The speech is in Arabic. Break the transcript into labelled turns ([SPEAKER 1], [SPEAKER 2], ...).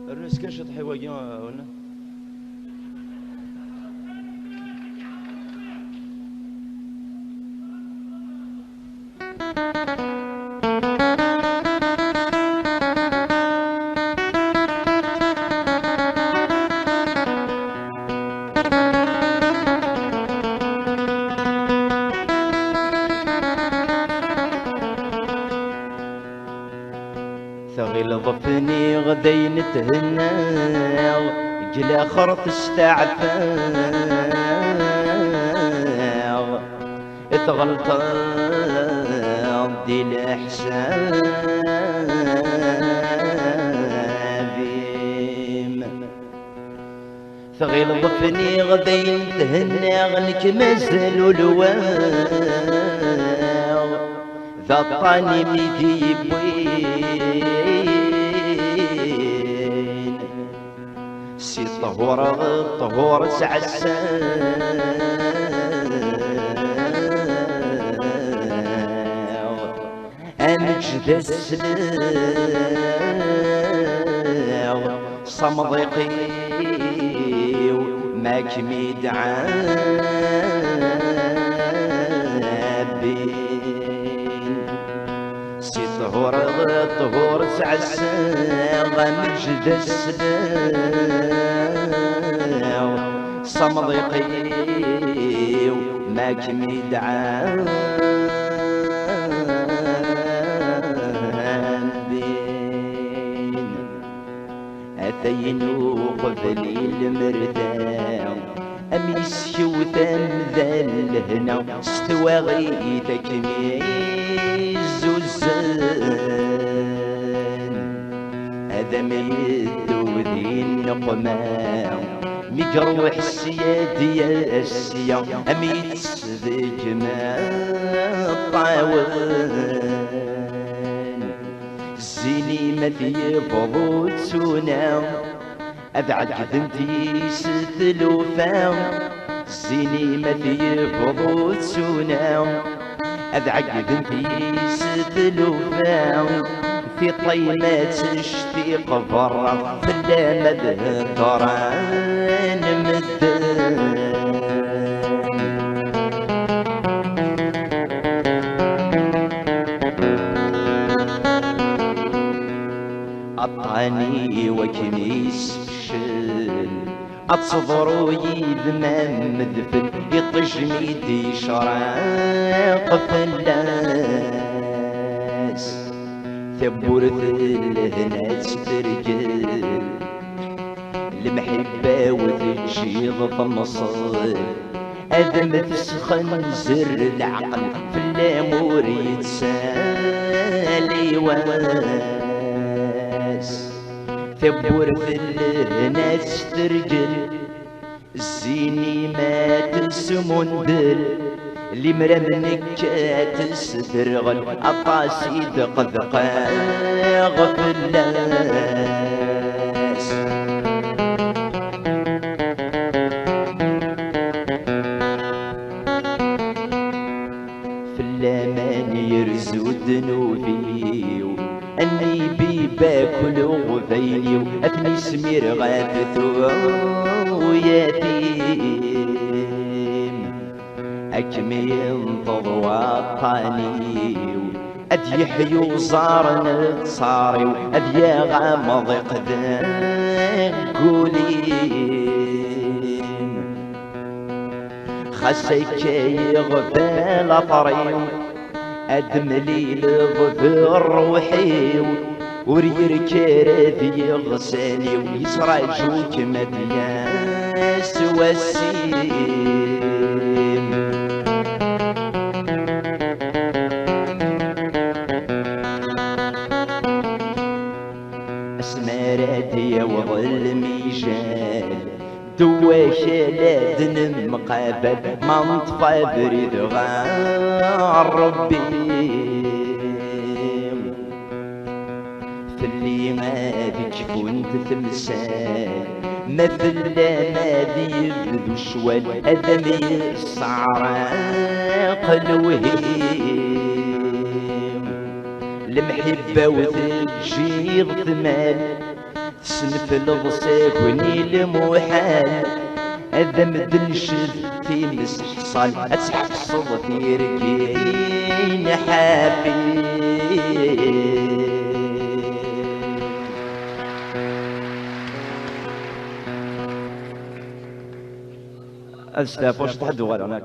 [SPEAKER 1] الناس كان شطحي واقي هنا. ثغيل ضفني غدي نتهنى جلا خرط استعفاغ اتغلط دي الحسابيم. ثغيل ضفني غدي نتهنى غنك مازال الواغ ذا الطاني ميدي يبوين سي طهور سعساغ أنجد السلاغ صمضيقي وماك ميدعابين سي طهور سعساغ أنجد السلاغ صمضيقي وماك ميدعابين أثينو قبلي المردان أميسكو ثمذا هنا استوى غيثك ميز الزان هذا ميدو ذي النقمان ميقروح السيادي السيا أميتس ذيك ما الطاوان زيني ما في بضوتنا أبعد ذنتي ستلوفا زيني ما في بضوتنا أبعد ذنتي ستلوفا في طيمات اشتيق برا فلا مدهران مدان أطاني وكميس بشل أتصبرو يذمم مدفن يطجميدي شراق فلاس ثبورث الهنا تسترجل المحبة وتجيض طمصل أذم تسخن زر العقل في الأمور يتسالي واس ثبورث الهنا تسترجل الزيني ما تسمندل اللي مرا منك تسترغل أطاسي دقدقاغ في الناس في الأمان يرزو ذنوبي أني بي باكل غذيني وأثني سمير غاثثو ويتيم أكمل تضوى الطاني أدي حيو صار نتصاري وأدي غامض قدام قولين خسيك يغفل طريو أدملي لظفر روحي وريركر في غسالي ويسراجوك مدياس وسيم اسماراتي وظل ميجال دواش لادن مقابل ما نطفى بريد غار ربي في اللي ما بيك كنت تمثال مثل ما ذي ذو الشوال أدمي الصعراق الوهيم المحبة وتجير ثمال تسنف الغصاك ونيل محال هذا مدنشد في مسحصل أتحصل في ركين حافي أستاذ واش تحدوا غير هناك